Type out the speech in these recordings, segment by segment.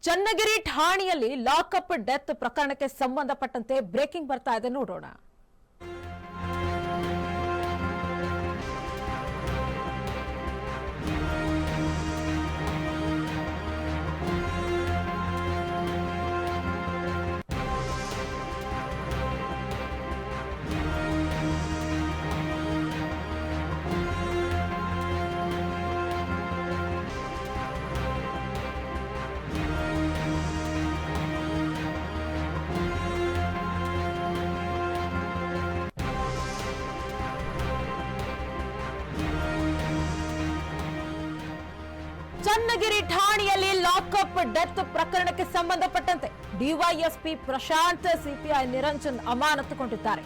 ಚನ್ನಗಿರಿ ಠಾಣೆಯಲ್ಲಿ lockup death ಪ್ರಕರಣಕ್ಕೆ ಸಂಬಂಧಪಟ್ಟಂತೆ ಬ್ರೇಕಿಂಗ್ ಬರ್ತಾ ಇದೆ, ನೋಡೋಣ. ಚನ್ನಗಿರಿ ಠಾಣೆಯಲ್ಲಿ ಲಾಕಪ್ ಡೆತ್ ಪ್ರಕರಣಕ್ಕೆ ಸಂಬಂಧಪಟ್ಟಂತೆ ಡಿವೈಎಸ್ಪಿ ಪ್ರಶಾಂತ್ ಸಿಪಿಐ ನಿರಂಜನ್ ಅಮಾನತುಗೊಂಡಿದ್ದಾರೆ.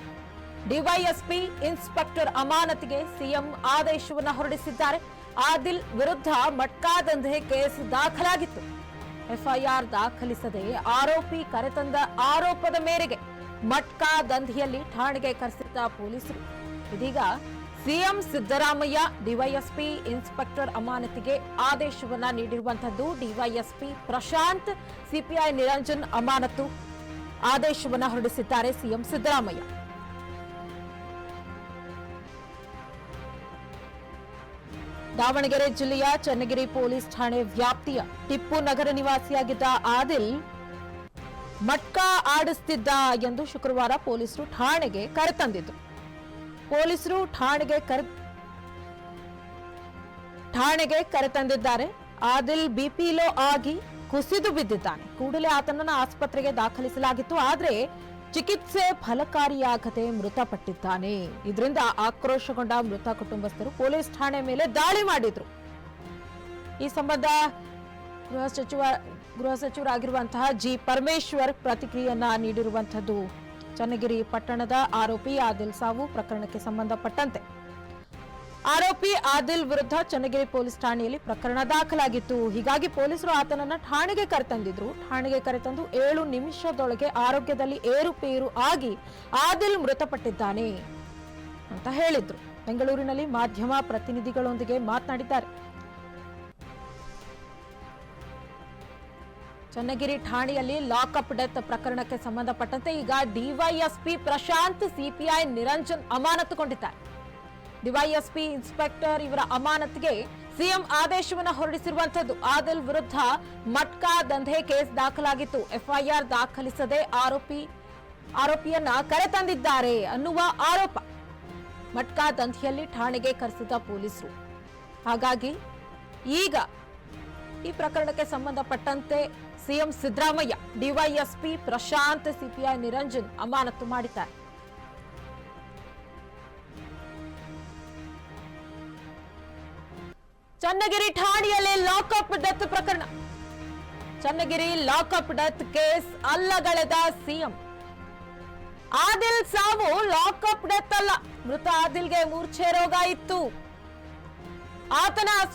ಡಿವೈಎಸ್ಪಿ ಇನ್ಸ್ಪೆಕ್ಟರ್ ಅಮಾನತಿಗೆ ಸಿಎಂ ಆದೇಶವನ್ನು ಹೊರಡಿಸಿದ್ದಾರೆ. ಆದಿಲ್ ವಿರುದ್ಧ ಮಟ್ಕಾ ದಂಧೆ ಕೇಸ್ ದಾಖಲಾಗಿತ್ತು. ಎಫ್ಐಆರ್ ದಾಖಲಿಸದೆ ಆರೋಪಿ ಕರೆತಂದ ಆರೋಪದ ಮೇರೆಗೆ ಮಟ್ಕಾ ದಂಧೆಯಲ್ಲಿ ಠಾಣೆಗೆ ಕರೆಸಿದ್ದ ಪೊಲೀಸರು ಇದೀಗ ಸಿಎಂ ಸಿದ್ದರಾಮಯ್ಯ ಡಿವೈಎಸ್ಪಿ ಇನ್ಸ್ಪೆಕ್ಟರ್ ಅಮಾನತಿಗೆ ಆದೇಶವನ್ನ ನೀಡಿರುವಂತದ್ದು. ಡಿವೈಎಸ್ಪಿ ಪ್ರಶಾಂತ್ ಸಿಪಿಐ ನಿರಂಜನ್ ಅಮಾನತು ಆದೇಶವನ್ನ ಹೊರಡಿಸಿದ್ದಾರೆ ಸಿಎಂ ಸಿದ್ದರಾಮಯ್ಯ. ದಾವಣಗೆರೆ ಜಿಲ್ಲೆಯ ಚನ್ನಗಿರಿ ಪೊಲೀಸ್ ಠಾಣೆ ವ್ಯಾಪ್ತಿಯ ಟಿಪ್ಪು ನಗರ ನಿವಾಸಿಯಾಗಿದ್ದ ಆದಿಲ್ ಮಟ್ಕಾ ಆಡಿಸುತ್ತಿದ್ದ ಎಂದು ಶುಕ್ರವಾರ ಪೊಲೀಸರು ಠಾಣೆಗೆ ಕರೆತಂದಿದ್ರು. ಪೊಲೀಸರು ಠಾಣೆಗೆ ಕರೆತಂದಿದ್ದಾರೆ. ಆದಿಲ್ ಬಿಪಿ ಲೋ ಆಗಿ ಕುಸಿದು ಬಿದ್ದಿದ್ದಾನೆ. ಕೂಡಲೇ ಆತನನ್ನು ಆಸ್ಪತ್ರೆಗೆ ದಾಖಲಿಸಲಾಗಿತ್ತು. ಆದರೆ ಚಿಕಿತ್ಸೆ ಫಲಕಾರಿಯಾಗದೆ ಮೃತಪಟ್ಟಿದ್ದಾನೆ. ಇದರಿಂದ ಆಕ್ರೋಶಗೊಂಡ ಮೃತ ಕುಟುಂಬಸ್ಥರು ಪೊಲೀಸ್ ಠಾಣೆ ಮೇಲೆ ದಾಳಿ ಮಾಡಿದ್ರು. ಈ ಸಂಬಂಧ ಗೃಹ ಸಚಿವರಾಗಿರುವಂತಹ ಜಿ ಪರಮೇಶ್ವರ್ ಪ್ರತಿಕ್ರಿಯೆಯನ್ನ ನೀಡಿರುವಂತದ್ದು. ಚನ್ನಗಿರಿ ಪಟ್ಟಣದ ಆರೋಪಿ ಆದಿಲ್ ಸಾವು ಪ್ರಕರಣಕ್ಕೆ ಸಂಬಂಧಪಟ್ಟಂತೆ ಆರೋಪಿ ಆದಿಲ್ ವಿರುದ್ಧ ಚನ್ನಗಿರಿ ಪೊಲೀಸ್ ಠಾಣೆಯಲ್ಲಿ ಪ್ರಕರಣ ದಾಖಲಾಗಿತ್ತು. ಹೀಗಾಗಿ ಪೊಲೀಸರು ಆತನನ್ನ ಠಾಣೆಗೆ ಕರೆತಂದಿದ್ರು. ಠಾಣೆಗೆ ಕರೆತಂದು 7 ನಿಮಿಷದೊಳಗೆ ಆರೋಗ್ಯದಲ್ಲಿ ಏರುಪೇರು ಆಗಿ ಆದಿಲ್ ಮೃತಪಟ್ಟಿದ್ದಾನೆ ಅಂತ ಹೇಳಿದ್ರು. ಬೆಂಗಳೂರಿನಲ್ಲಿ ಮಾಧ್ಯಮ ಪ್ರತಿನಿಧಿಗಳೊಂದಿಗೆ ಮಾತನಾಡಿದ್ದಾರೆ. ಚನ್ನಗಿರಿ ಠಾಣೆಯಲ್ಲಿ ಲಾಕಪ್ ಡೆತ್ ಪ್ರಕರಣಕ್ಕೆ ಸಂಬಂಧಪಟ್ಟಂತೆ ಈಗ ಡಿವೈಎಸ್ಪಿ ಪ್ರಶಾಂತ್ ಸಿಪಿಐ ನಿರಂಜನ್ ಅಮಾನತುಗೊಂಡಿದ್ದಾರೆ. ಡಿವೈಎಸ್ಪಿ ಇನ್ಸ್ಪೆಕ್ಟರ್ ಇವರ ಅಮಾನತಿಗೆ ಸಿಎಂ ಆದೇಶವನ್ನು ಹೊರಡಿಸಿರುವಂತದ್ದು. ಆದಿಲ್ ವಿರುದ್ಧ ಮಟ್ಕಾ ದಂಧೆ ಕೇಸ್ ದಾಖಲಾಗಿತ್ತು. ಎಫ್ಐಆರ್ ದಾಖಲಿಸದೆ ಆರೋಪಿಯನ್ನ ಕರೆತಂದಿದ್ದಾರೆ ಅನ್ನುವ ಆರೋಪ. ಮಟ್ಕಾ ದಂಧೆಯಲ್ಲಿ ಠಾಣೆಗೆ ಕರೆಸಿದ ಪೊಲೀಸರು. ಹಾಗಾಗಿ ಈಗ ಈ ಪ್ರಕರಣಕ್ಕೆ ಸಂಬಂಧಪಟ್ಟಂತೆ CM Siddaramaiah DySP Prashant CPI Niranjan ಅಮಾನತು ಮಾಡಿದ್ದಾರೆ. ಚನ್ನಗಿರಿ ಠಾಣೆಯಲ್ಲಿ ಲಾಕಪ್ ಡೆತ್ ಪ್ರಕರಣ. ಚನ್ನಗಿರಿ ಲಾಕಪ್ ಡೆತ್ ಕೇಸ್ ಅಲ್ಲಗಳೆದ ಸಿಎಂ. ಆದಿಲ್ ಸಾವು ಲಾಕಪ್ ಡೆತ್ ಅಲ್ಲ. ಮೃತ ಆದಿಲ್ಗೆ ಮೂರ್ಛೆ ರೋಗ ಇತ್ತು. ಆತನನ್ನ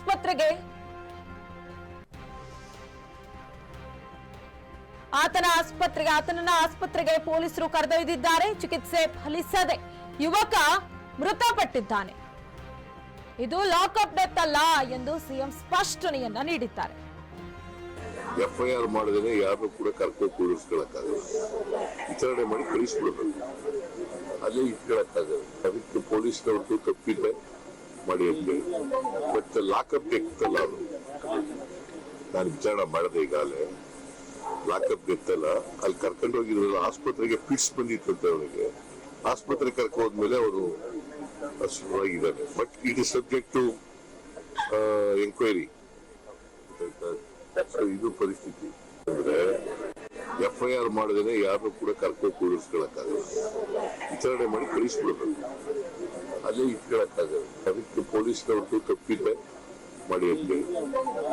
ಆಸ್ಪತ್ರೆಗೆ ಪೊಲೀಸರು ಕರೆದೊಯ್ದಿದ್ದಾರೆ. ಚಿಕಿತ್ಸೆ ಫಲಿಸದೆ ಯುವಕ ಮೃತಪಟ್ಟಿದ್ದಾನೆ. ಇದು ಲಾಕಪ್ ಡೆತ್ ಅಲ್ಲ ಎಂದು ಸಿಎಂ ಸ್ಪಷ್ಟನೆಯನ್ನ ನೀಡಿದ್ದಾರೆ. ಎಫ್ಐಆರ್ ಮಾಡಿದ್ರೆ ಯಾರು ಕೂಡ ಕರ್ಕೊಂಡು ಕೂರಿಸ್ಕೊಳಕ್ಕಾಗಲ್ಲ. ವಿಚಾರಣೆ ಮಾಡಿ ಕಳಿಸ್ಬಿಡ್ಬೇಕು. ಅಲ್ಲೇ ಇಟ್ಕೊಳಕ್ಕಾಗಲ್ಲ. ಅದಕ್ಕೆ ಪೊಲೀಸ್ನವ್ರದ್ದು ತಪ್ಪಿದೆ ಮಾಡಿ ಅಂತ. ಬಟ್ ಲಾಕಪ್ ಡೆತ್ ಅಲ್ಲ. ಅದು ನಾನು ವಿಚಾರಣೆ ಮಾಡಿದೆ. ಈಗಾಗಲೇ ಲಾಕಪ್ ಡೆತ್ ಅಲ್ಲ. ಅಲ್ಲಿ ಕರ್ಕೊಂಡು ಹೋಗಿದ್ರಲ್ಲ, ಆಸ್ಪತ್ರೆಗೆ ಫಿಟ್ಸ್ ಬಂದಿತ್ತು ಅವರಿಗೆ. ಆಸ್ಪತ್ರೆಗೆ ಕರ್ಕೊಂಡು ಹೋದ್ಮೇಲೆ ಅವರು ಅಸುವಾಗಿದ್ದಾರೆ. But it is subject to enquiry. ಇದು ಪರಿಸ್ಥಿತಿ. ಅಂದ್ರೆ ಎಫ್ಐಆರ್ ಮಾಡಿದ್ರೆ ಯಾರು ಕೂಡ ಕರ್ಕೊಂಡು ಕೂರಿಸ್ಕೊಳಕ್ಕಾಗಲ್ಲ. ವಿಚಾರಣೆ ಮಾಡಿ ಕಳಿಸ್ಬಿಡ್ಬೇಕು. ಅಲ್ಲೇ ಇಟ್ಕೊಳಕ್ಕಾಗಲ್ಲ. ಅದಕ್ಕೆ ಪೊಲೀಸ್ನವ್ರದ್ದು ತಪ್ಪಿದೆ ಮಾಡಿ ಅಂತ.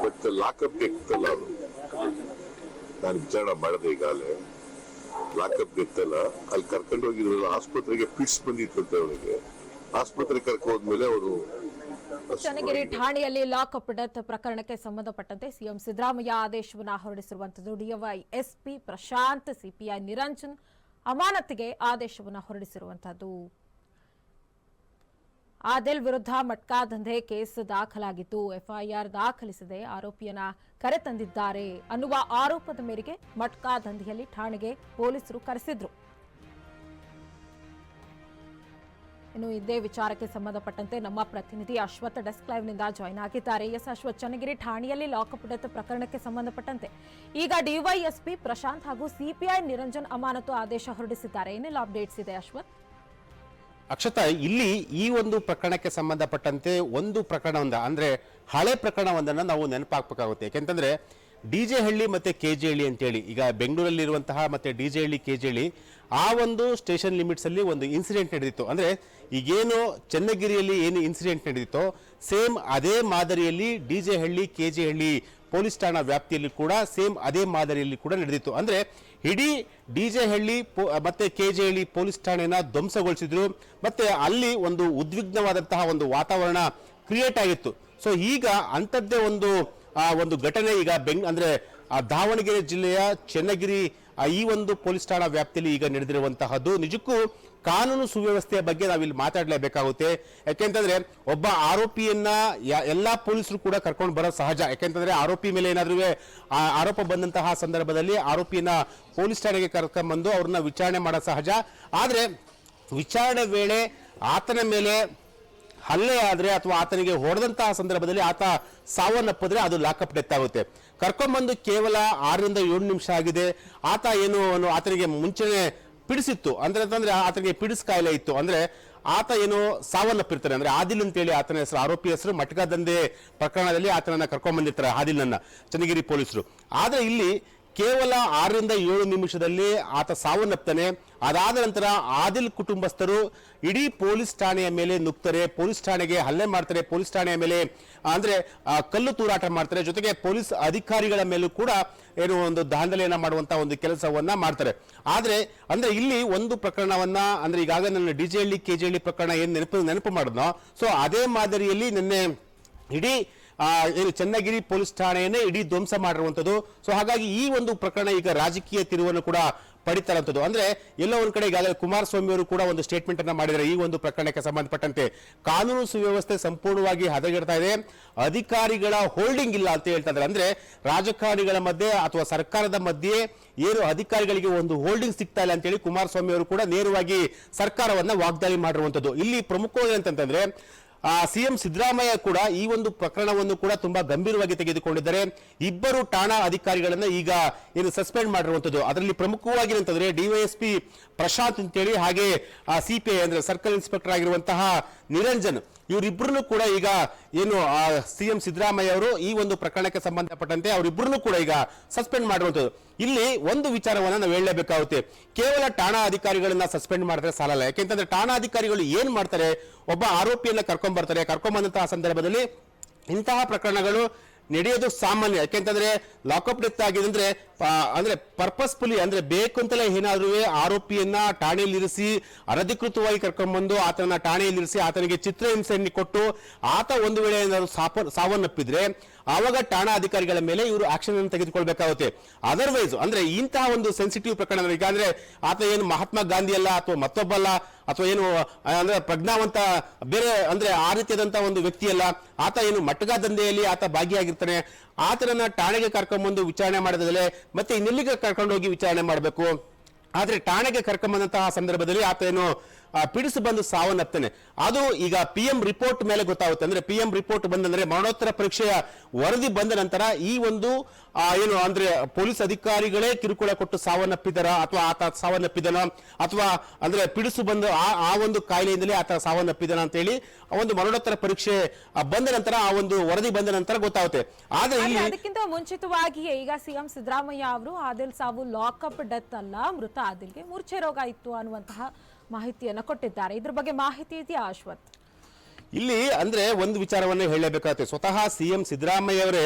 ಬಟ್ ಲಾಕಪ್ ಡೆತ್ ಅಲ್ಲ. ಅದು ನಾನು ವಿಚಾರಣೆ ಮಾಡಿದೆ. ಈಗಾಗಲೇ ಲಾಕಪ್ ಡೆತ್ ಅಲ್ಲ. ಅಲ್ಲಿ ಕರ್ಕೊಂಡು ಹೋಗಿದ್ರಲ್ಲ, ಆಸ್ಪತ್ರೆಗೆ ಫಿಟ್ಸ್ ಬಂದಿತ್ತು ಅವರಿಗೆ. ಆಸ್ಪತ್ರೆಗೆ ಕರ್ಕೊಂಡು ಹೋದ್ಮೇಲೆ ಅವರು ಚನ್ನಗಿರಿ ಠಾಣೆಯಲ್ಲಿ ಲಾಕಪ್ ಡೆತ್ ಪ್ರಕರಣಕ್ಕೆ ಸಂಬಂಧಪಟ್ಟಂತೆ ಸಿಎಂ ಸಿದ್ದರಾಮಯ್ಯ ಆದೇಶವನ್ನು ಹೊರಡಿಸಿರುವಂತದ್ದು. ಡಿವೈಎಸ್ಪಿ ಪ್ರಶಾಂತ್ ಸಿಪಿಐ ನಿರಂಜನ್ ಅಮಾನತಿಗೆ ಆದೇಶವನ್ನು ಹೊರಡಿಸಿರುವಂತದ್ದು. ಆದಿಲ್ ವಿರುದ್ಧ ಮಟ್ಕಾ ದಂಧೆ ಕೇಸ್ ದಾಖಲಾಗಿತ್ತು. ಎಫ್ಐಆರ್ ದಾಖಲಿಸದೆ ಆರೋಪಿಯನ್ನ ಕರೆತಂದಿದ್ದಾರೆ ಅನ್ನುವ ಆರೋಪದ ಮೇರೆಗೆ ಮಟ್ಕಾ ದಂಧೆಯಲ್ಲಿ ಠಾಣೆಗೆ ಪೊಲೀಸರು ಕರೆಸಿದ್ರು. ಇನ್ನು ಇದೇ ವಿಚಾರಕ್ಕೆ ಸಂಬಂಧಪಟ್ಟಂತೆ ನಮ್ಮ ಪ್ರತಿನಿಧಿ ಅಶ್ವಥ್ ಡೆಸ್ಕ್ ಲೈವ್ನಿಂದ ಜಾಯ್ನ್ ಆಗಿದ್ದಾರೆ. ಎಸ್ ಅಶ್ವಥ್, ಚನ್ನಗಿರಿ ಠಾಣೆಯಲ್ಲಿ ಲಾಕಪ್ ಡೆತ್ ಪ್ರಕರಣಕ್ಕೆ ಸಂಬಂಧಪಟ್ಟಂತೆ ಈಗ ಡಿವೈಎಸ್ಪಿ ಪ್ರಶಾಂತ್ ಹಾಗೂ ಸಿಪಿಐ ನಿರಂಜನ್ ಅಮಾನತು ಆದೇಶ ಹೊರಡಿಸಿದ್ದಾರೆ. ಏನೆಲ್ಲ ಅಪ್ಡೇಟ್ಸ್ ಇದೆ ಅಶ್ವಥ್? ಅಕ್ಷತಾ, ಇಲ್ಲಿ ಈ ಒಂದು ಪ್ರಕರಣಕ್ಕೆ ಸಂಬಂಧಪಟ್ಟಂತೆ ಒಂದು ಪ್ರಕರಣವೊಂದ ಅಂದ್ರೆ ಹಳೆ ಪ್ರಕರಣವೊಂದನ್ನು ನಾವು ನೆನಪಾಕಬೇಕಾಗುತ್ತೆ. ಯಾಕೆಂತಂದ್ರೆ ಡಿಜೆ ಹಳ್ಳಿ ಮತ್ತೆ ಕೆಜೆ ಹಳ್ಳಿ ಅಂತೇಳಿ ಈಗ ಬೆಂಗಳೂರಲ್ಲಿ ಇರುವಂತಹ ಮತ್ತೆ ಡಿಜೆ ಹಳ್ಳಿ ಕೆಜೆ ಹಳ್ಳಿ ಆ ಒಂದು ಸ್ಟೇಷನ್ ಲಿಮಿಟ್ಸ್ ಅಲ್ಲಿ ಒಂದು ಇನ್ಸಿಡೆಂಟ್ ನಡೆದಿತ್ತು. ಅಂದ್ರೆ ಈಗೇನು ಚನ್ನಗಿರಿಯಲ್ಲಿ ಏನು ಇನ್ಸಿಡೆಂಟ್ ನಡೆದಿತ್ತೋ ಸೇಮ್ ಅದೇ ಮಾದರಿಯಲ್ಲಿ ಡಿಜೆ ಹಳ್ಳಿ ಕೆಜೆ ಹಳ್ಳಿ ಪೊಲೀಸ್ ಠಾಣಾ ವ್ಯಾಪ್ತಿಯಲ್ಲಿ ಕೂಡ ಸೇಮ್ ಅದೇ ಮಾದರಿಯಲ್ಲಿ ಕೂಡ ನಡೆದಿತ್ತು. ಅಂದ್ರೆ ಇಡೀ ಡಿಜೆ ಹಳ್ಳಿ ಮತ್ತೆ ಕೆಜೆ ಹಳ್ಳಿ ಪೊಲೀಸ್ ಠಾಣೆನ ಧ್ವಂಸಗೊಳಿಸಿದ್ರು. ಮತ್ತೆ ಅಲ್ಲಿ ಒಂದು ಉದ್ವಿಗ್ನವಾದಂತಹ ಒಂದು ವಾತಾವರಣ ಕ್ರಿಯೇಟ್ ಆಗಿತ್ತು. ಸೊ ಈಗ ಅಂಥದ್ದೇ ಒಂದು ಘಟನೆ ಈಗ ಅಂದ್ರೆ ದಾವಣಗೆರೆ ಜಿಲ್ಲೆಯ ಚನ್ನಗಿರಿ ಈ ಒಂದು ಪೊಲೀಸ್ ಠಾಣಾ ವ್ಯಾಪ್ತಿಯಲ್ಲಿ ಈಗ ನಡೆದಿರುವಂತಹದ್ದು ನಿಜಕ್ಕೂ ಕಾನೂನು ಸುವ್ಯವಸ್ಥೆಯ ಬಗ್ಗೆ ನಾವಿಲ್ಲಿ ಮಾತಾಡಲೇಬೇಕಾಗುತ್ತೆ. ಯಾಕೆಂತಂದ್ರೆ ಒಬ್ಬ ಆರೋಪಿಯನ್ನ ಎಲ್ಲಾ ಪೊಲೀಸರು ಕೂಡ ಕರ್ಕೊಂಡು ಬರೋ ಸಹಜ. ಯಾಕೆಂತಂದ್ರೆ ಆರೋಪಿ ಮೇಲೆ ಏನಾದ್ರೂ ಆರೋಪ ಬಂದಂತಹ ಸಂದರ್ಭದಲ್ಲಿ ಆರೋಪಿಯನ್ನ ಪೊಲೀಸ್ ಠಾಣೆಗೆ ಕರ್ಕೊಂಡ್ಬಂದು ಅವ್ರನ್ನ ವಿಚಾರಣೆ ಮಾಡೋ ಸಹಜ. ಆದ್ರೆ ವಿಚಾರಣೆ ವೇಳೆ ಆತನ ಮೇಲೆ ಹಲ್ಲೆ ಆದ್ರೆ ಅಥವಾ ಆತನಿಗೆ ಹೊಡೆದಂತಹ ಸಂದರ್ಭದಲ್ಲಿ ಆತ ಸಾವನ್ನಪ್ಪಿದ್ರೆ ಅದು ಲಾಕಪ್ ಡೆತ್ ಆಗುತ್ತೆ. ಕರ್ಕೊಂಡ್ಬಂದು ಕೇವಲ 6 ರಿಂದ 7 ನಿಮಿಷ ಆಗಿದೆ. ಆತ ಆತನಿಗೆ ಮುಂಚೆನೆ ಪಿಡಿಸಿತ್ತು ಅಂದ್ರೆ ಆತನಿಗೆ ಪಿಡಿಸ್ ಕಾಯಿಲೆ ಇತ್ತು. ಅಂದ್ರೆ ಆತ ಸಾವನ್ನಪ್ಪಿರ್ತಾನೆ. ಅಂದ್ರೆ ಆದಿಲ್ ಅಂತೇಳಿ ಆತನ ಹೆಸರು, ಆರೋಪಿ ಹೆಸರು. ಮಟ್ಕಾ ದಂಧೆ ಪ್ರಕರಣದಲ್ಲಿ ಆತನನ್ನ ಕರ್ಕೊಂಡ್ಬಂದಿರ್ತಾರೆ ಆದಿಲ್ನನ್ನ ಚನ್ನಗಿರಿ ಪೊಲೀಸರು. ಆದ್ರೆ ಇಲ್ಲಿ ಕೇವಲ 6 ರಿಂದ 7 ನಿಮಿಷದಲ್ಲಿ ಆತ ಸಾವನ್ನಪ್ತಾನೆ. ಅದಾದ ನಂತರ ಆದಿಲ್ ಕುಟುಂಬಸ್ಥರು ಇಡೀ ಪೊಲೀಸ್ ಠಾಣೆಯ ಮೇಲೆ ನುಗ್ತಾರೆ, ಪೊಲೀಸ್ ಠಾಣೆಗೆ ಹಲ್ಲೆ ಮಾಡ್ತಾರೆ, ಪೊಲೀಸ್ ಠಾಣೆಯ ಮೇಲೆ ಅಂದ್ರೆ ಕಲ್ಲು ತೂರಾಟ ಮಾಡ್ತಾರೆ. ಜೊತೆಗೆ ಪೊಲೀಸ್ ಅಧಿಕಾರಿಗಳ ಮೇಲೂ ಕೂಡ ಒಂದು ದಾಂಧಲೆಯನ್ನ ಮಾಡುವಂತಹ ಒಂದು ಕೆಲಸವನ್ನ ಮಾಡ್ತಾರೆ. ಆದ್ರೆ ಅಂದ್ರೆ ಇಲ್ಲಿ ಒಂದು ಪ್ರಕರಣವನ್ನ ಅಂದ್ರೆ ಈಗಾಗಲೇ ನನ್ನ ಡಿಜೆ ಹಳ್ಳಿ ಕೆಜೆ ಹಳ್ಳಿ ಪ್ರಕರಣ ಏನ್ ನೆನಪು ಮಾಡಿದ್ನೋ ಸೊ ಅದೇ ಮಾದರಿಯಲ್ಲಿ ನಿನ್ನೆ ಇಡೀ ಚನ್ನಗಿರಿ ಪೊಲೀಸ್ ಠಾಣೆಯನ್ನೇ ಇಡೀ ಧ್ವಂಸ ಮಾಡಿರುವಂತದ್ದು. ಸೊ ಹಾಗಾಗಿ ಈ ಒಂದು ಪ್ರಕರಣ ಈಗ ರಾಜಕೀಯ ತಿರುವನ್ನು ಕೂಡ ಪಡಿತಾರಂಥದ್ದು. ಅಂದ್ರೆ ಎಲ್ಲೋ ಒಂದ್ ಕಡೆ ಈಗಾಗಲೇ ಕುಮಾರಸ್ವಾಮಿ ಅವರು ಕೂಡ ಒಂದು ಸ್ಟೇಟ್ಮೆಂಟ್ ಅನ್ನ ಮಾಡಿದ್ದಾರೆ ಈ ಒಂದು ಪ್ರಕರಣಕ್ಕೆ ಸಂಬಂಧಪಟ್ಟಂತೆ. ಕಾನೂನು ಸುವ್ಯವಸ್ಥೆ ಸಂಪೂರ್ಣವಾಗಿ ಹದಗೆಡ್ತಾ ಇದೆ, ಅಧಿಕಾರಿಗಳ ಹೋಲ್ಡಿಂಗ್ ಇಲ್ಲ ಅಂತ ಹೇಳ್ತಾ ಇದ್ದಾರೆ. ಅಂದ್ರೆ ರಾಜಕಾರಣಿಗಳ ಮಧ್ಯೆ ಅಥವಾ ಸರ್ಕಾರದ ಮಧ್ಯೆ ಏನು ಅಧಿಕಾರಿಗಳಿಗೆ ಒಂದು ಹೋಲ್ಡಿಂಗ್ ಸಿಗ್ತಾ ಇಲ್ಲ ಅಂತೇಳಿ ಕುಮಾರಸ್ವಾಮಿ ಅವರು ಕೂಡ ನೇರವಾಗಿ ಸರ್ಕಾರವನ್ನ ವಾಗ್ದಾಳಿ ಮಾಡಿರುವಂತದ್ದು. ಇಲ್ಲಿ ಪ್ರಮುಖವಾಗಿ ಅಂತಂದ್ರೆ ಸಿಎಂ ಸಿದ್ದರಾಮಯ್ಯ ಕೂಡ ಈ ಒಂದು ಪ್ರಕರಣವನ್ನು ಕೂಡ ತುಂಬಾ ಗಂಭೀರವಾಗಿ ತೆಗೆದುಕೊಂಡಿದ್ದಾರೆ. ಇಬ್ಬರು ಠಾಣಾ ಅಧಿಕಾರಿಗಳನ್ನ ಈಗ ಸಸ್ಪೆಂಡ್ ಮಾಡಿರುವಂತದ್ದು. ಅದರಲ್ಲಿ ಪ್ರಮುಖವಾಗಿ ಅಂತಂದ್ರೆ ಡಿವೈಎಸ್ಪಿ ಪ್ರಶಾಂತ್ ಅಂತೇಳಿ ಹಾಗೆ ಸಿಪಿಐ ಅಂದ್ರೆ ಸರ್ಕಲ್ ಇನ್ಸ್ಪೆಕ್ಟರ್ ಆಗಿರುವಂತಹ ನಿರಂಜನ್, ಇವರಿಬ್ಬರನ್ನು ಕೂಡ ಈಗ ಸಿಎಂ ಸಿದ್ದರಾಮಯ್ಯ ಅವರು ಈ ಒಂದು ಪ್ರಕರಣಕ್ಕೆ ಸಂಬಂಧಪಟ್ಟಂತೆ ಅವರಿಬ್ಬರನ್ನು ಕೂಡ ಈಗ ಸಸ್ಪೆಂಡ್ ಮಾಡಿರುವಂತದ್ದು. ಇಲ್ಲಿ ಒಂದು ವಿಚಾರವನ್ನ ನಾವು ಹೇಳಲೇಬೇಕಾಗುತ್ತೆ. ಕೇವಲ ಠಾಣಾ ಅಧಿಕಾರಿಗಳನ್ನ ಸಸ್ಪೆಂಡ್ ಮಾಡಿದ್ರೆ ಸಾಲಲ್ಲ. ಯಾಕೆಂತಂದ್ರೆ ಠಾಣಾ ಅಧಿಕಾರಿಗಳು ಏನ್ ಮಾಡ್ತಾರೆ, ಒಬ್ಬ ಆರೋಪಿಯನ್ನ ಕರ್ಕೊಂಡ್ಬರ್ತಾರೆ, ಕರ್ಕೊಂಡ್ಬಂದಂತಹ ಸಂದರ್ಭದಲ್ಲಿ ಇಂತಹ ಪ್ರಕರಣಗಳು ನಡೆಯೋದು ಸಾಮಾನ್ಯ. ಯಾಕೆಂತಂದ್ರೆ ಲಾಕಪ್ ಡೆತ್ ಆಗಿದೆ ಅಂದ್ರೆ ಪರ್ಪಸ್ಫುಲಿ ಅಂದ್ರೆ ಬೇಕು ಅಂತಲೇ ಏನಾದ್ರೂ ಆರೋಪಿಯನ್ನ ಠಾಣೆಯಲ್ಲಿ ಇರಿಸಿ ಅನಧಿಕೃತವಾಗಿ ಕರ್ಕೊಂಡ್ಬಂದು ಆತನ ಠಾಣೆಯಲ್ಲಿ ಇರಿಸಿ ಆತನಿಗೆ ಚಿತ್ರಹಿಂಸೆಯನ್ನು ಕೊಟ್ಟು ಆತ ಒಂದು ವೇಳೆ ಏನಾದ್ರು ಸಾವನ್ನಪ್ಪಿದ್ರೆ ಆವಾಗ ಠಾಣಾ ಅಧಿಕಾರಿಗಳ ಮೇಲೆ ಇವರು ಆಕ್ಷನ್ ಅನ್ನು ತೆಗೆದುಕೊಳ್ಬೇಕಾಗುತ್ತೆ. ಅದರ್ವೈಸ್ ಅಂದ್ರೆ ಇಂತಹ ಒಂದು ಸೆನ್ಸಿಟಿವ್ ಪ್ರಕರಣ ಈಗ ಅಂದ್ರೆ ಆತ ಏನು ಮಹಾತ್ಮ ಗಾಂಧಿ ಅಲ್ಲ ಅಥವಾ ಮತ್ತೊಬ್ಬಲ್ಲ ಅಥವಾ ಅಂದ್ರೆ ಪ್ರಜ್ಞಾವಂತ ಬೇರೆ ಅಂದ್ರೆ ಆ ರೀತಿಯಾದಂತಹ ಒಂದು ವ್ಯಕ್ತಿ ಅಲ್ಲ. ಆತ ಮಟ್ಕಾ ದಂಧೆಯಲ್ಲಿ ಆತ ಭಾಗಿಯಾಗಿರ್ತಾನೆ. ಆತನನ್ನ ಠಾಣೆಗೆ ಕರ್ಕೊಂಡ್ಬಂದು ವಿಚಾರಣೆ ಮಾಡಿದ್ರೆ ಮತ್ತೆ ಇನ್ನೆಲ್ಲಿಗೆ ಕರ್ಕೊಂಡೋಗಿ ವಿಚಾರಣೆ ಮಾಡಬೇಕು. ಆದ್ರೆ ಠಾಣೆಗೆ ಕರ್ಕೊಂಡ್ಬಂದಂತಹ ಸಂದರ್ಭದಲ್ಲಿ ಆತ ಪಿಡಿಸಿ ಬಂದು ಸಾವನ್ನಪ್ತಾನೆ. ಅದು ಈಗ PM ರಿಪೋರ್ಟ್ ಮೇಲೆ ಗೊತ್ತಾಗುತ್ತೆ. ಅಂದ್ರೆ PM ರಿಪೋರ್ಟ್ ಬಂದಂದ್ರೆ ಮರಣೋತ್ತರ ಪರೀಕ್ಷೆಯ ವರದಿ ಬಂದ ನಂತರ ಈ ಒಂದು ಅಂದ್ರೆ ಪೊಲೀಸ್ ಅಧಿಕಾರಿಗಳೇ ಕಿರುಕುಳ ಕೊಟ್ಟು ಸಾವನ್ನಪ್ಪಿದಾರ ಅಥವಾ ಆತ ಸಾವನ್ನಪ್ಪಿದನ ಅಥವಾ ಅಂದ್ರೆ ಪಿಡಿಸು ಬಂದು ಆ ಒಂದು ಕಾಯಿಲೆಯಿಂದಲೇ ಆತ ಸಾವನ್ನಪ್ಪಿದನ ಅಂತ ಹೇಳಿ ಒಂದು ಮರಣೋತ್ತರ ಪರೀಕ್ಷೆ ಬಂದ ನಂತರ ಆ ಒಂದು ವರದಿ ಬಂದ ನಂತರ ಗೊತ್ತಾಗುತ್ತೆ. ಆದ್ರೆ ಇಲ್ಲಿ ಅದಕ್ಕಿಂತ ಮುಂಚಿತವಾಗಿಯೇ ಈಗ ಸಿಎಂ ಸಿದ್ದರಾಮಯ್ಯ ಅವರು ಆದಿಲ್ ಸಾವು ಲಾಕಪ್ ಡೆತ್ ಅಲ್ಲ, ಮೃತ ಆದಿಲ್ಗೆ ಮೂರ್ಛೆ ರೋಗ ಇತ್ತು ಅನ್ನುವಂತಹ ಮಾಹಿತಿಯನ್ನ ಕೊಟ್ಟಿದ್ದಾರೆ. ಇದ್ರ ಬಗ್ಗೆ ಮಾಹಿತಿ ಇದೆಯಾ ಅಶ್ವಥ್? ಇಲ್ಲಿ ಅಂದ್ರೆ ಒಂದು ವಿಚಾರವನ್ನ ಹೇಳಬೇಕಾಗುತ್ತೆ. ಸ್ವತಃ ಸಿಎಂ ಸಿದ್ದರಾಮಯ್ಯ ಅವರೇ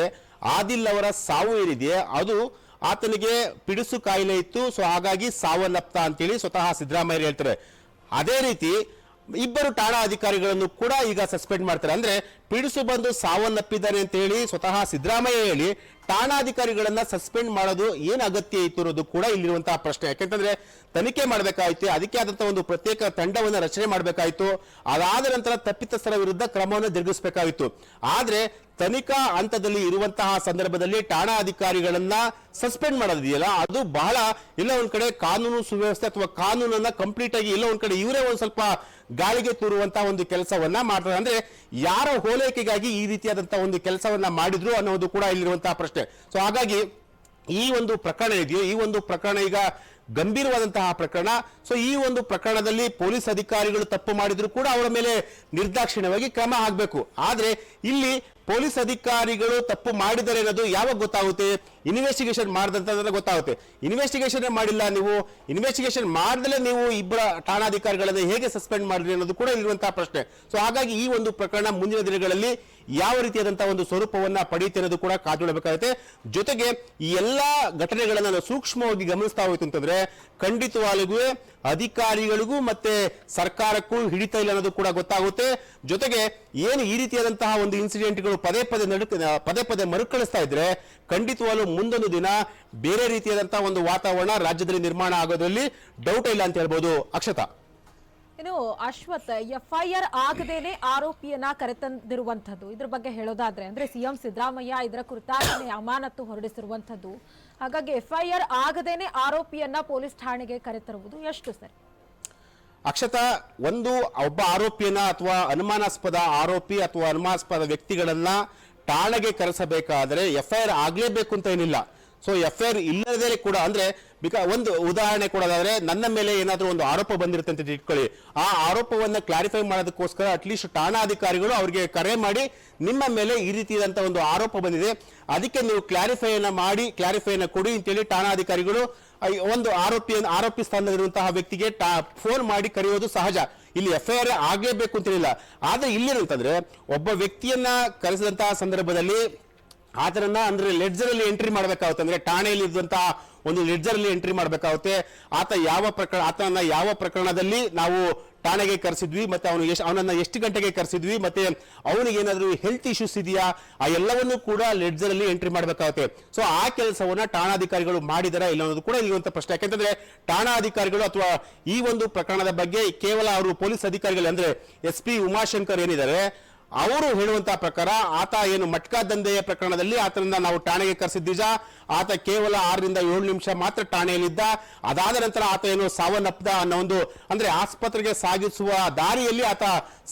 ಆದಿಲ್ ಅವರ ಸಾವು ಏನಿದೆಯೇ ಅದು ಆತನಿಗೆ ಪಿಡಿಸು ಕಾಯಿಲೆ ಇತ್ತು, ಸೊ ಹಾಗಾಗಿ ಸಾವನ್ನಪ್ಪ ಅಂತೇಳಿ ಸ್ವತಃ ಸಿದ್ದರಾಮಯ್ಯ ಹೇಳ್ತಾರೆ. ಅದೇ ರೀತಿ ಇಬ್ಬರು ಠಾಣಾ ಅಧಿಕಾರಿಗಳನ್ನು ಕೂಡ ಈಗ ಸಸ್ಪೆಂಡ್ ಮಾಡ್ತಾರೆ. ಅಂದ್ರೆ ಪೀಡಿಸು ಬಂದು ಸಾವನ್ನಪ್ಪಿದ್ದಾನೆ ಅಂತ ಹೇಳಿ ಸ್ವತಃ ಸಿದ್ದರಾಮಯ್ಯ ಹೇಳಿ ಠಾಣಾಧಿಕಾರಿಗಳನ್ನ ಸಸ್ಪೆಂಡ್ ಮಾಡೋದು ಏನು ಅಗತ್ಯ ಇತ್ತು ಅನ್ನೋದು ಕೂಡ ಇಲ್ಲಿರುವಂತಹ ಪ್ರಶ್ನೆ. ಯಾಕೆಂತಂದ್ರೆ ತನಿಖೆ ಮಾಡಬೇಕಾಯ್ತು, ಅದಕ್ಕೆ ಆದಂತಹ ಒಂದು ಪ್ರತ್ಯೇಕ ತಂಡವನ್ನು ರಚನೆ ಮಾಡಬೇಕಾಯ್ತು, ಅದಾದ ನಂತರ ತಪ್ಪಿತಸ್ಥರ ವಿರುದ್ಧ ಕ್ರಮವನ್ನು ಜರುಗಿಸಬೇಕಾಗಿತ್ತು. ಆದ್ರೆ ತನಿಖಾ ಹಂತದಲ್ಲಿ ಇರುವಂತಹ ಸಂದರ್ಭದಲ್ಲಿ ಠಾಣಾಧಿಕಾರಿಗಳನ್ನ ಸಸ್ಪೆಂಡ್ ಮಾಡೋದಿದೆಯಲ್ಲ, ಅದು ಬಹಳ ಇಲ್ಲ ಒಂದ್ ಕಡೆ ಕಾನೂನು ಸುವ್ಯವಸ್ಥೆ ಅಥವಾ ಕಾನೂನನ್ನ ಕಂಪ್ಲೀಟ್ ಆಗಿ ಇಲ್ಲ ಒಂದ್ ಕಡೆ ಇವರೇ ಒಂದ್ ಸ್ವಲ್ಪ ಗಾಳಿಗೆ ತೂರುವಂತಹ ಒಂದು ಕೆಲಸವನ್ನ ಮಾಡ್ತಾರೆ. ಅಂದ್ರೆ ಯಾರ ಹೋಲೈಕೆಗಾಗಿ ಈ ರೀತಿಯಾದಂತಹ ಒಂದು ಕೆಲಸವನ್ನ ಮಾಡಿದ್ರು ಅನ್ನೋದು ಕೂಡ ಇಲ್ಲಿರುವಂತಹ ಪ್ರಶ್ನೆ. ಸೊ ಹಾಗಾಗಿ ಈ ಒಂದು ಪ್ರಕರಣ ಇದೆಯೋ, ಈ ಒಂದು ಪ್ರಕರಣ ಈಗ ಗಂಭೀರವಾದಂತಹ ಪ್ರಕರಣ. ಸೊ ಈ ಒಂದು ಪ್ರಕರಣದಲ್ಲಿ ಪೊಲೀಸ್ ಅಧಿಕಾರಿಗಳು ತಪ್ಪು ಮಾಡಿದ್ರು ಕೂಡ ಅವರ ಮೇಲೆ ನಿರ್ದಾಕ್ಷಿಣ್ಯವಾಗಿ ಕ್ರಮ ಆಗಬೇಕು. ಆದ್ರೆ ಇಲ್ಲಿ ಪೊಲೀಸ್ ಅಧಿಕಾರಿಗಳು ತಪ್ಪು ಮಾಡಿದರೆ ಅನ್ನೋದು ಯಾವಾಗ ಗೊತ್ತಾಗುತ್ತೆ? ಇನ್ವೆಸ್ಟಿಗೇಷನ್ ಮಾಡಿದಂತ ಗೊತ್ತಾಗುತ್ತೆ. ಇನ್ವೆಸ್ಟಿಗೇಷನ್ ಮಾಡಿಲ್ಲ, ನೀವು ಇನ್ವೆಸ್ಟಿಗೇಷನ್ ಮಾಡದಲ್ಲೇ ನೀವು ಇಬ್ಬರ ಠಾಣಾಧಿಕಾರಿಗಳನ್ನ ಹೇಗೆ ಸಸ್ಪೆಂಡ್ ಮಾಡಿದ್ರಿ ಅನ್ನೋದು ಕೂಡ ಇರುವಂತಹ ಪ್ರಶ್ನೆ. ಸೊ ಹಾಗಾಗಿ ಈ ಒಂದು ಪ್ರಕರಣ ಮುಂದಿನ ದಿನಗಳಲ್ಲಿ ಯಾವ ರೀತಿಯಾದಂತಹ ಒಂದು ಸ್ವರೂಪವನ್ನ ಪಡೆಯುತ್ತೆ ಅನ್ನೋದು ಕೂಡ ಕಾದುಕೊಳ್ಳಬೇಕಾಗುತ್ತೆ. ಜೊತೆಗೆ ಈ ಎಲ್ಲಾ ಘಟನೆಗಳನ್ನ ನಾವು ಸೂಕ್ಷ್ಮವಾಗಿ ಗಮನಿಸ್ತಾ ಹೋಯ್ತು ಅಂತಂದ್ರೆ ಖಂಡಿತವಾಗ್ಲೂ ಅಧಿಕಾರಿಗಳಿಗೂ ಮತ್ತೆ ಸರ್ಕಾರಕ್ಕೂ ಹಿಡಿತಾ ಇಲ್ಲ ಅನ್ನೋದು ಕೂಡ ಗೊತ್ತಾಗುತ್ತೆ. ಜೊತೆಗೆ ಏನು ಈ ರೀತಿಯಾದಂತಹ ಒಂದು ಇನ್ಸಿಡೆಂಟ್ಗಳು ಪದೇ ಪದೇ ಮರುಕಳಿಸ್ತಾ ಇದ್ರೆ ಖಂಡಿತವಾಗ್ಲೂ ಮುಂದೊಂದು ದಿನ ಬೇರೆ ರೀತಿಯಾದಂತಹ ಒಂದು ವಾತಾವರಣ ರಾಜ್ಯದಲ್ಲಿ ನಿರ್ಮಾಣ ಆಗೋದ್ರಲ್ಲಿ ಡೌಟ್ ಇಲ್ಲ ಅಂತ ಹೇಳ್ಬೋದು. ಅಕ್ಷತಾ, ಇನ್ನು ಅಶ್ವಥ್, FIR ಆಗದೇನೆ ಆರೋಪಿಯನ್ನ ಕರೆತಂದಿರುವಂತದ್ದು, ಇದ್ರ ಬಗ್ಗೆ ಹೇಳೋದಾದ್ರೆ ಅಂದ್ರೆ ಸಿಎಂ ಸಿದ್ದರಾಮಯ್ಯ ಇದರ ಕುರಿತಾಗಿ ಅಮಾನತು ಹೊರಡಿಸಿರುವಂತದ್ದು. ಹಾಗಾಗಿ FIR ಆಗದೇನೆ ಆರೋಪಿಯನ್ನ ಪೊಲೀಸ್ ಠಾಣೆಗೆ ಕರೆತರುವುದು ಎಷ್ಟು ಸರಿ? ಅಕ್ಷತಾ, ಒಬ್ಬ ಆರೋಪಿಯನ್ನ ಅಥವಾ ಅನುಮಾನಾಸ್ಪದ ಆರೋಪಿ ಅಥವಾ ಅನುಮಾನಾಸ್ಪದ ವ್ಯಕ್ತಿಗಳನ್ನ ಠಾಣೆಗೆ ಕರೆಸಬೇಕಾದ್ರೆ FIR ಆಗ್ಲೇಬೇಕು ಅಂತ ಏನಿಲ್ಲ. ಸೊ FIR ಇಲ್ಲದೇ ಕೂಡ ಅಂದ್ರೆ ಒಂದು ಉದಾಹರಣೆ ಕೊಡೋದಾದ್ರೆ, ನನ್ನ ಮೇಲೆ ಏನಾದ್ರೂ ಒಂದು ಆರೋಪ ಬಂದಿರುತ್ತೆ ಅಂತ ಇಟ್ಕೊಳ್ಳಿ, ಆ ಆರೋಪವನ್ನ ಕ್ಲಾರಿಫೈ ಮಾಡೋದಕ್ಕೋಸ್ಕರ ಅಟ್ಲೀಸ್ಟ್ ಠಾಣಾಧಿಕಾರಿಗಳು ಅವರಿಗೆ ಕರೆ ಮಾಡಿ ನಿಮ್ಮ ಮೇಲೆ ಈ ರೀತಿಯಾದಂತಹ ಒಂದು ಆರೋಪ ಬಂದಿದೆ, ಅದಕ್ಕೆ ನೀವು ಕ್ಲಾರಿಫೈನ ಕೊಡಿ ಅಂತೇಳಿ ಠಾಣಾಧಿಕಾರಿಗಳು ಒಂದು ಆರೋಪಿ ಸ್ಥಾನದಲ್ಲಿರುವಂತಹ ವ್ಯಕ್ತಿಗೆ ಫೋನ್ ಮಾಡಿ ಕರೆಯೋದು ಸಹಜ. ಇಲ್ಲಿ FIR ಆಗ್ಲೇಬೇಕು ಅಂತೇಳಿಲ್ಲ. ಆದ್ರೆ ಇಲ್ಲೇನಂತಂದ್ರೆ ಒಬ್ಬ ವ್ಯಕ್ತಿಯನ್ನ ಕರೆಸಿದಂತಹ ಸಂದರ್ಭದಲ್ಲಿ ಆತನನ್ನ ಅಂದ್ರೆ ಲೆಡ್ಜರ್ ಅಲ್ಲಿ ಎಂಟ್ರಿ ಮಾಡಬೇಕಾಗುತ್ತೆ. ಅಂದ್ರೆ ಠಾಣೆಯಲ್ಲಿ ಇರುವಂತಹ ಒಂದು ಲೆಡ್ಜರ್ ಅಲ್ಲಿ ಎಂಟ್ರಿ ಮಾಡಬೇಕಾಗುತ್ತೆ. ಆತನನ್ನ ಯಾವ ಪ್ರಕರಣದಲ್ಲಿ ನಾವು ಠಾಣೆಗೆ ಕರೆಸಿದ್ವಿ, ಮತ್ತೆ ಅವನನ್ನ ಎಷ್ಟು ಗಂಟೆಗೆ ಕರೆಸಿದ್ವಿ, ಮತ್ತೆ ಅವನಿಗೆ ಏನಾದ್ರು ಹೆಲ್ತ್ ಇಶ್ಯೂಸ್ ಇದೆಯಾ, ಆ ಎಲ್ಲವನ್ನೂ ಕೂಡ ಲೆಡ್ಜರ್ ಅಲ್ಲಿ ಎಂಟ್ರಿ ಮಾಡಬೇಕಾಗುತ್ತೆ. ಸೊ ಆ ಕೆಲಸವನ್ನ ಠಾಣಾಧಿಕಾರಿಗಳು ಮಾಡಿದಾರ ಇಲ್ಲ ಅನ್ನೋದು ಕೂಡ ಇರುವಂತ ಪ್ರಶ್ನೆ. ಯಾಕೆಂತಂದ್ರೆ ಠಾಣಾಧಿಕಾರಿಗಳು ಅಥವಾ ಈ ಒಂದು ಪ್ರಕರಣದ ಬಗ್ಗೆ ಕೇವಲ ಅವರು ಪೊಲೀಸ್ ಅಧಿಕಾರಿಗಳು ಅಂದ್ರೆ SP ಉಮಾಶಂಕರ್ ಏನಿದ್ದಾರೆ ಅವರು ಹೇಳುವಂತಹ ಪ್ರಕಾರ ಆತ ಏನು ಮಟ್ಕಾ ದಂಧೆಯ ಪ್ರಕರಣದಲ್ಲಿ ಆತನನ್ನ ನಾವು ಠಾಣೆಗೆ ಕರೆಸಿದ್ದೀಜ, ಆತ ಕೇವಲ 6 ರಿಂದ 7 ನಿಮಿಷ ಮಾತ್ರ ಠಾಣೆಯಲ್ಲಿದ್ದ, ಅದಾದ ನಂತರ ಆತ ಏನು ಸಾವನ್ನಪ್ಪ ಅನ್ನೋ ಒಂದು ಅಂದ್ರೆ ಆಸ್ಪತ್ರೆಗೆ ಸಾಗಿಸುವ ದಾರಿಯಲ್ಲಿ ಆತ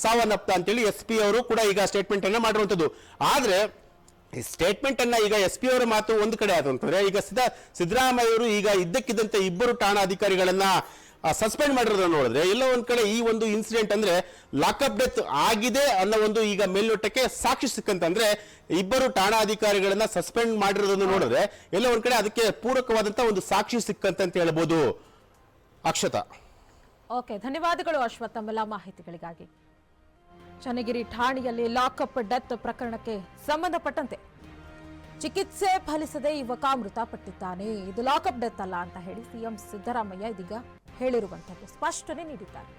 ಸಾವನ್ನಪ್ಪ ಅಂತೇಳಿ SP ಅವರು ಕೂಡ ಈಗ ಸ್ಟೇಟ್ಮೆಂಟ್ ಅನ್ನ ಮಾಡಿರುವಂತದ್ದು. ಆದ್ರೆ ಸ್ಟೇಟ್ಮೆಂಟ್ ಅನ್ನ ಈಗ SP ಅವರ ಮಾತು ಒಂದು ಕಡೆ ಆದ ಅಂತಂದ್ರೆ ಈಗ ಸಿದ್ದರಾಮಯ್ಯ ಅವರು ಈಗ ಇದ್ದಕ್ಕಿದ್ದಂತೆ ಇಬ್ಬರು ಠಾಣಾಧಿಕಾರಿಗಳನ್ನ ಸಸ್ಪೆಂಡ್ ಮಾಡಿರೋದನ್ನ ನೋಡಿದ್ರೆ ಎಲ್ಲ ಒಂದ್ ಕಡೆ ಈ ಒಂದು ಇನ್ಸಿಡೆಂಟ್ ಅಂದ್ರೆ ಲಾಕಪ್ ಡೆತ್ ಆಗಿದೆ ಅನ್ನೋ ಒಂದು ಈಗ ಮೇಲ್ನೋಟಕ್ಕೆ ಸಾಕ್ಷಿ ಸಿಕ್ಕಂತಂದ್ರೆ ಇಬ್ಬರು ಠಾಣಾಧಿಕಾರಿಗಳನ್ನ ಸಸ್ಪೆಂಡ್ ಮಾಡಿರೋದನ್ನು ನೋಡಿದ್ರೆ ಎಲ್ಲ ಒಂದ್ ಕಡೆ ಅದಕ್ಕೆ ಪೂರಕವಾದಂತಹ ಒಂದು ಸಾಕ್ಷಿ ಸಿಕ್ಕಂತ ಹೇಳ್ಬೋದು. ಅಕ್ಷತಾ, ಓಕೆ, ಧನ್ಯವಾದಗಳು ಅಶ್ವಥ್ ತಮ್ಮೆಲ್ಲ ಮಾಹಿತಿಗಳಿಗಾಗಿ. ಚನ್ನಗಿರಿ ಠಾಣೆಯಲ್ಲಿ ಲಾಕಪ್ ಡೆತ್ ಪ್ರಕರಣಕ್ಕೆ ಸಂಬಂಧಪಟ್ಟಂತೆ ಚಿಕಿತ್ಸೆ ಫಲಿಸದೆ ಯುವಕ ಮೃತಪಟ್ಟಿದ್ದಾನೆ, ಇದು ಲಾಕಪ್ ಡೆತ್ ಅಲ್ಲ ಅಂತ ಹೇಳಿ ಸಿಎಂ ಸಿದ್ದರಾಮಯ್ಯ ಇದೀಗ ಹೇಳಿರುವಂತದ್ದು ಸ್ಪಷ್ಟನೆ ನೀಡಿದ್ದಾರೆ.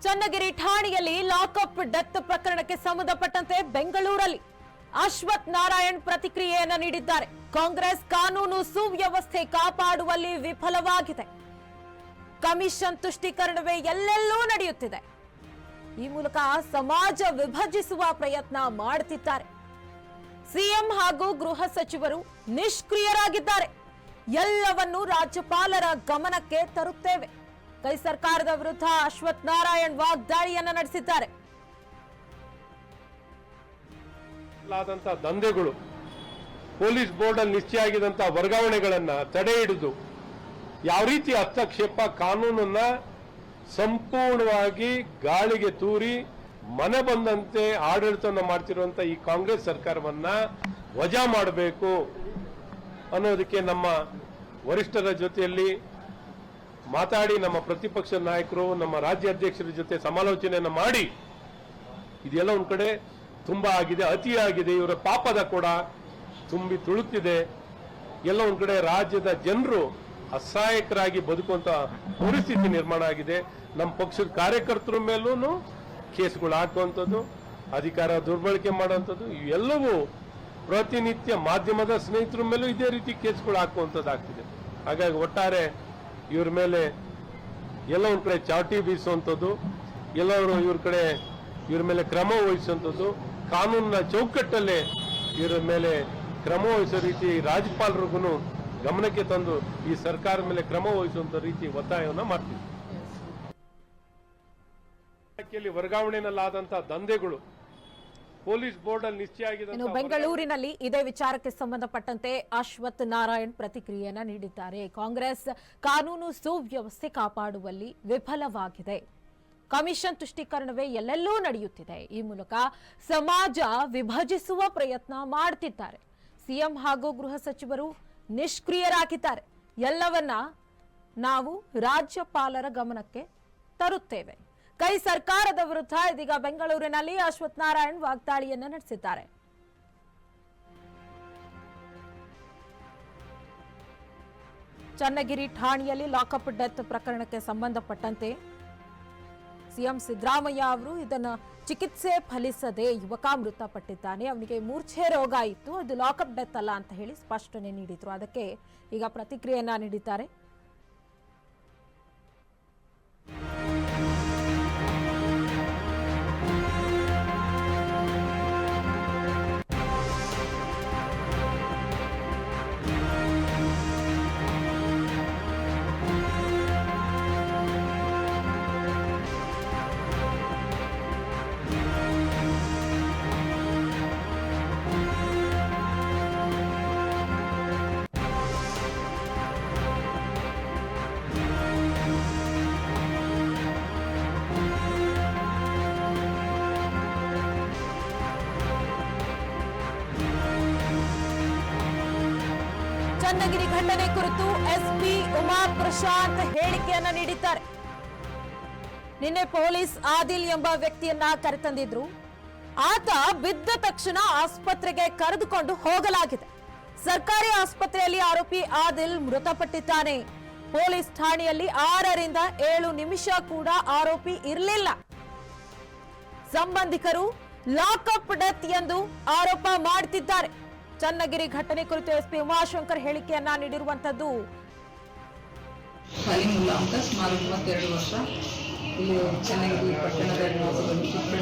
ಚನ್ನಗಿರಿ ಠಾಣೆಯಲ್ಲಿ ಲಾಕಪ್ ಡೆತ್ ಪ್ರಕರಣಕ್ಕೆ ಸಂಬಂಧಪಟ್ಟಂತೆ ಬೆಂಗಳೂರಲ್ಲಿ ಅಶ್ವಥ್ ನಾರಾಯಣ್ ಪ್ರತಿಕ್ರಿಯೆಯನ್ನ ನೀಡಿದ್ದಾರೆ. ಕಾಂಗ್ರೆಸ್ ಕಾನೂನು ಸುವ್ಯವಸ್ಥೆ ಕಾಪಾಡುವಲ್ಲಿ ವಿಫಲವಾಗಿದೆ, ಕಮಿಷನ್ ತುಷ್ಟೀಕರಣವೇ ಎಲ್ಲೆಲ್ಲೂ ನಡೆಯುತ್ತಿದೆ, ಈ ಮೂಲಕ ಸಮಾಜ ವಿಭಜಿಸುವ ಪ್ರಯತ್ನ ಮಾಡುತ್ತಿದ್ದಾರೆ. ಸಿಎಂ ಹಾಗೂ ಗೃಹ ಸಚಿವರು ನಿಷ್ಕ್ರಿಯರಾಗಿದ್ದಾರೆ, ಎಲ್ಲವನ್ನೂ ರಾಜ್ಯಪಾಲರ ಗಮನಕ್ಕೆ ತರುತ್ತೇವೆ, ಕೈ ಸರ್ಕಾರದ ವಿರುದ್ಧ ಅಶ್ವಥ್ ನಾರಾಯಣ್ ವಾಗ್ದಾಳಿಯನ್ನ ನಡೆಸಿದ್ದಾರೆ. ದಂಧೆಗಳು, ಪೊಲೀಸ್ ಬೋರ್ಡ್ ಅಲ್ಲಿ ನಿಶ್ಚಯ ಆಗಿದಂತಹ ವರ್ಗಾವಣೆಗಳನ್ನ ತಡೆ ಹಿಡಿದು ಯಾವ ರೀತಿ ಹಸ್ತಕ್ಷೇಪ ಕಾನೂನನ್ನ ಸಂಪೂರ್ಣವಾಗಿ ಗಾಳಿಗೆ ತೂರಿ ಮನೆ ಬಂದಂತೆ ಆಡಳಿತವನ್ನು ಮಾಡ್ತಿರುವಂತ ಈ ಕಾಂಗ್ರೆಸ್ ಸರ್ಕಾರವನ್ನ ವಜಾ ಮಾಡಬೇಕು ಅನ್ನೋದಕ್ಕೆ ನಮ್ಮ ವರಿಷ್ಠರ ಜೊತೆಯಲ್ಲಿ ಮಾತಾಡಿ ನಮ್ಮ ಪ್ರತಿಪಕ್ಷ ನಾಯಕರು ನಮ್ಮ ರಾಜ್ಯ ಅಧ್ಯಕ್ಷರ ಜೊತೆ ಸಮಾಲೋಚನೆಯನ್ನು ಮಾಡಿ ಇದೆಲ್ಲ ಒಂದ್ ಕಡೆ ತುಂಬಾ ಆಗಿದೆ, ಅತಿಯಾಗಿದೆ, ಇವರ ಪಾಪದ ಕೂಡ ತುಂಬಿ ತುಳುಕ್ತಿದೆ. ಎಲ್ಲ ಒಂದ್ ಕಡೆ ರಾಜ್ಯದ ಜನರು ಅಸಹಾಯಕರಾಗಿ ಬದುಕುವಂತ ಪರಿಸ್ಥಿತಿ ನಿರ್ಮಾಣ ಆಗಿದೆ. ನಮ್ಮ ಪಕ್ಷದ ಕಾರ್ಯಕರ್ತರ ಮೇಲೂ ಕೇಸ್ಗಳು ಹಾಕುವಂಥದ್ದು, ಅಧಿಕಾರ ದುರ್ಬಳಕೆ ಮಾಡುವಂಥದ್ದು, ಇವೆಲ್ಲವೂ ಪ್ರತಿನಿತ್ಯ ಮಾಧ್ಯಮದ ಸ್ನೇಹಿತರ ಮೇಲೂ ಇದೇ ರೀತಿ ಕೇಸ್ಗಳು ಹಾಕುವಂಥದ್ದು ಆಗ್ತಿದೆ. ಹಾಗಾಗಿ ಒಟ್ಟಾರೆ ಇವ್ರ ಮೇಲೆ ಎಲ್ಲ ಒಂದ್ ಕಡೆ ಚಾಟಿ ಬೀಸುವಂಥದ್ದು, ಎಲ್ಲವರು ಇವ್ರ ಮೇಲೆ ಕ್ರಮ ವಹಿಸುವಂಥದ್ದು, ಕಾನೂನಿನ ಚೌಕಟ್ಟಲ್ಲೇ ಇವರ ಮೇಲೆ ಕ್ರಮ ವಹಿಸೋ ರೀತಿ ರಾಜ್ಯಪಾಲರಿಗೂ ಗಮನಕ್ಕೆ ತಂದು ಈ ಸರ್ಕಾರದ ಮೇಲೆ ಕ್ರಮ ವಹಿಸುವಂತ ರೀತಿ ಒತ್ತಾಯವನ್ನು ಮಾಡ್ತೀವಿ. ವರ್ಗಾವಣೆಯಲ್ಲಾದಂತಹ ದಂಧೆಗಳು, ಪೊಲೀಸ್ ಬೋರ್ಡ್ ಅಲ್ಲಿ ನಿಶ್ಚಯ ಆಗಿದೆ. ಬೆಂಗಳೂರಿನಲ್ಲಿ ಇದೇ ವಿಚಾರಕ್ಕೆ ಸಂಬಂಧಪಟ್ಟಂತೆ ಅಶ್ವಥ್ ನಾರಾಯಣ್ ಪ್ರತಿಕ್ರಿಯೆಯನ್ನ ನೀಡಿದ್ದಾರೆ. ಕಾಂಗ್ರೆಸ್ ಕಾನೂನು ಸುವ್ಯವಸ್ಥೆ ಕಾಪಾಡುವಲ್ಲಿ ವಿಫಲವಾಗಿದೆ. ಕಮಿಷನ್ ತುಷ್ಟೀಕರಣವೇ ಎಲ್ಲೆಲ್ಲೂ ನಡೆಯುತ್ತಿದೆ. ಈ ಮೂಲಕ ಸಮಾಜ ವಿಭಜಿಸುವ ಪ್ರಯತ್ನ ಮಾಡುತ್ತಿದ್ದಾರೆ. ಸಿಎಂ ಹಾಗೂ ಗೃಹ ಸಚಿವರು ನಿಷ್ಕ್ರಿಯರಾಗಿದ್ದಾರೆ. ಎಲ್ಲವನ್ನ ನಾವು ರಾಜ್ಯಪಾಲರ ಗಮನಕ್ಕೆ ತರುತ್ತೇವೆ. ಕೈ ಸರ್ಕಾರದ ವಿರುದ್ಧ ಇದೀಗ ಬೆಂಗಳೂರಿನಲ್ಲಿ ಅಶ್ವಥ್ ನಾರಾಯಣ್ ವಾಗ್ದಾಳಿಯನ್ನ ನಡೆಸಿದ್ದಾರೆ. ಚನ್ನಗಿರಿ ಠಾಣೆಯಲ್ಲಿ ಲಾಕಪ್ ಡೆತ್ ಪ್ರಕರಣಕ್ಕೆ ಸಂಬಂಧಪಟ್ಟಂತೆ ಸಿಎಂ ಸಿದ್ದರಾಮಯ್ಯ ಅವರು ಇದನ್ನ ಚಿಕಿತ್ಸೆ ಫಲಿಸದೆ ಯುವಕ ಮೃತಪಟ್ಟಿದ್ದಾನೆ, ಅವನಿಗೆ ಮೂರ್ಛೆ ರೋಗ ಇತ್ತು, ಅದು ಲಾಕಪ್ ಡೆತ್ ಅಲ್ಲ ಅಂತ ಹೇಳಿ ಸ್ಪಷ್ಟನೆ ನೀಡಿದ್ರು. ಅದಕ್ಕೆ ಈಗ ಪ್ರತಿಕ್ರಿಯೆಯನ್ನ ನೀಡಿದ್ದಾರೆ. ಚನ್ನಗಿರಿ ಘಟನೆ ಕುರಿತು ಎಸ್ಪಿ ಉಮಾ ಪ್ರಶಾಂತ್ ಹೇಳಿಕೆಯನ್ನ ನೀಡಿದ್ದಾರೆ. ನಿನ್ನೆ ಪೊಲೀಸ್ ಆದಿಲ್ ಎಂಬ ವ್ಯಕ್ತಿಯನ್ನ ಕರೆತಂದಿದ್ರು. ಆತ ಬಿದ್ದ ತಕ್ಷಣ ಆಸ್ಪತ್ರೆಗೆ ಕರೆದುಕೊಂಡು ಹೋಗಲಾಗಿದೆ. ಸರ್ಕಾರಿ ಆಸ್ಪತ್ರೆಯಲ್ಲಿ ಆರೋಪಿ ಆದಿಲ್ ಮೃತಪಟ್ಟಿದ್ದಾನೆ. ಪೊಲೀಸ್ ಠಾಣೆಯಲ್ಲಿ 6 ರಿಂದ 7 ನಿಮಿಷ ಕೂಡ ಆರೋಪಿ ಇರಲಿಲ್ಲ. ಸಂಬಂಧಿಕರು ಲಾಕಪ್ ಡೆತ್ ಎಂದು ಆರೋಪ ಮಾಡುತ್ತಿದ್ದಾರೆ. ಚನ್ನಗಿರಿ ಘಟನೆ ಕುರಿತು ಎಸ್ಪಿ ಉಮಾಶಂಕರ್ ಹೇಳಿಕೆಯನ್ನ ನೀಡಿರುವಂತದ್ದು. ಕಲಿಮುಲ್ಲಾ ಅಂತ ಸುಮಾರು 32 ವರ್ಷ ಇಲ್ಲಿ ಚನ್ನಗಿರಿ ಪಟ್ಟಣದಲ್ಲಿ ಶಿಕ್ಷಣ.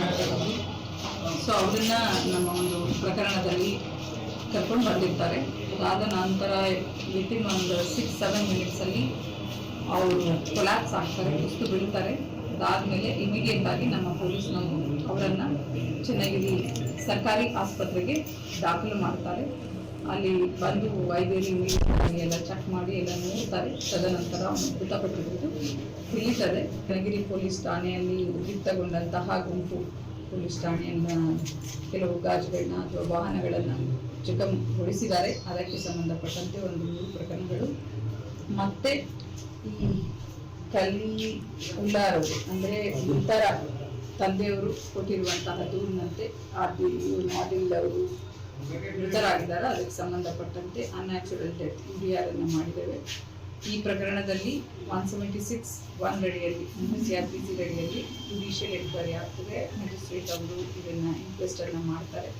ಸೊ ಅದನ್ನ ನಮ್ಮ ಒಂದು ಪ್ರಕರಣದಲ್ಲಿ ಕರ್ಕೊಂಡು ಬಂದಿರ್ತಾರೆ. ಅದಾದ ನಂತರ ವಿತಿನ್ ಒಂದು 6-7 ಮಿನಿಟ್ಸಲ್ಲಿ ಅವರು ಕೊಲ್ಯಾಪ್ಸ್ ಆಗ್ತಾರೆ, ಕುಸ್ತು ಬೀಳ್ತಾರೆ. ಅದಾದಮೇಲೆ ಇಮಿಡಿಯೇಟ್ ಆಗಿ ನಮ್ಮ ಪೊಲೀಸ್ನವರು ಅವರನ್ನು ಚನ್ನಗಿರಿ ಸರ್ಕಾರಿ ಆಸ್ಪತ್ರೆಗೆ ದಾಖಲು ಮಾಡ್ತಾರೆ. ಅಲ್ಲಿ ಬಂದು ವೈದ್ಯರು ಎಲ್ಲ ಚೆಕ್ ಮಾಡಿ ಎಲ್ಲ ನೋಡ್ತಾರೆ. ತದನಂತರ ಅವನು ಮೃತಪಟ್ಟಿರುವುದು ತಿಳಿಯುತ್ತದೆ. ಚನ್ನಗಿರಿ ಪೊಲೀಸ್ ಠಾಣೆಯಲ್ಲಿ ಉದ್ರಿಕ್ತಗೊಂಡಂತಹ ಗುಂಪು ಪೊಲೀಸ್ ಠಾಣೆಯನ್ನು ಕೆಲವು ಗಾಜುಗಳನ್ನ ಅಥವಾ ವಾಹನಗಳನ್ನು ಜಖಂಗೊಳಿಸಿದ್ದಾರೆ. ಅದಕ್ಕೆ ಸಂಬಂಧಪಟ್ಟಂತೆ ಒಂದು 3 ಪ್ರಕರಣಗಳು. ಮತ್ತೆ ಈ ಕಲಿಯುಲ್ಲಾರವರು ಅಂದರೆ ಇತರ ತಂದೆಯವರು ಕೊಟ್ಟಿರುವಂತಹ ದೂರಿನಂತೆ ಆದಿಲ್ ಅವರು ಮೃತರಾಗಿದ್ದಾರೆ. ಅದಕ್ಕೆ ಸಂಬಂಧಪಟ್ಟಂತೆ ಅನ್ಯಾಚುರಲ್ ಡೆತ್ UDR ಅನ್ನು ಮಾಡಿದ್ದೇವೆ. ಈ ಪ್ರಕರಣದಲ್ಲಿ 176(1) ಅಡಿಯಲ್ಲಿ CRPC ಅಡಿಯಲ್ಲಿ ಜುಡಿಷಿಯಲ್ ಎನ್ಕ್ವೈರಿ ಆಗ್ತದೆ. ಮ್ಯಾಜಿಸ್ಟ್ರೇಟ್ ಅವರು ಇದನ್ನ ಇನ್ಕ್ವೆಸ್ಟ್ ಅನ್ನು ಮಾಡ್ತಾರೆ,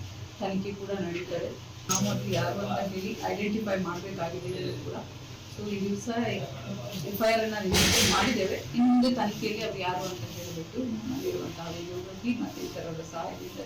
ತನಿಖೆ ಕೂಡ ನಡೀತಾರೆ. ನಾವು ಅದು ಯಾರು ಅಂತ ಹೇಳಿ ಐಡೆಂಟಿಫೈ ಮಾಡಬೇಕಾಗಿದೆ ಕೂಡ. ಸೊ ಈ ದಿವಸ FIR ಅನ್ನು ರಿಜಿಸ್ಟರ್ ಮಾಡಿದ್ದೇವೆ. ಇನ್ನು ಮುಂದೆ ತನಿಖೆಯಲ್ಲಿ ಅವ್ರು ಯಾರು ಅಂತ ಹೇಳಬೇಕು. ನಮ್ಮಲ್ಲಿರುವಂತಹ ಯೋಗಿ ಮತ್ತು ಇತರರ ಸಹಾಯದಿಂದ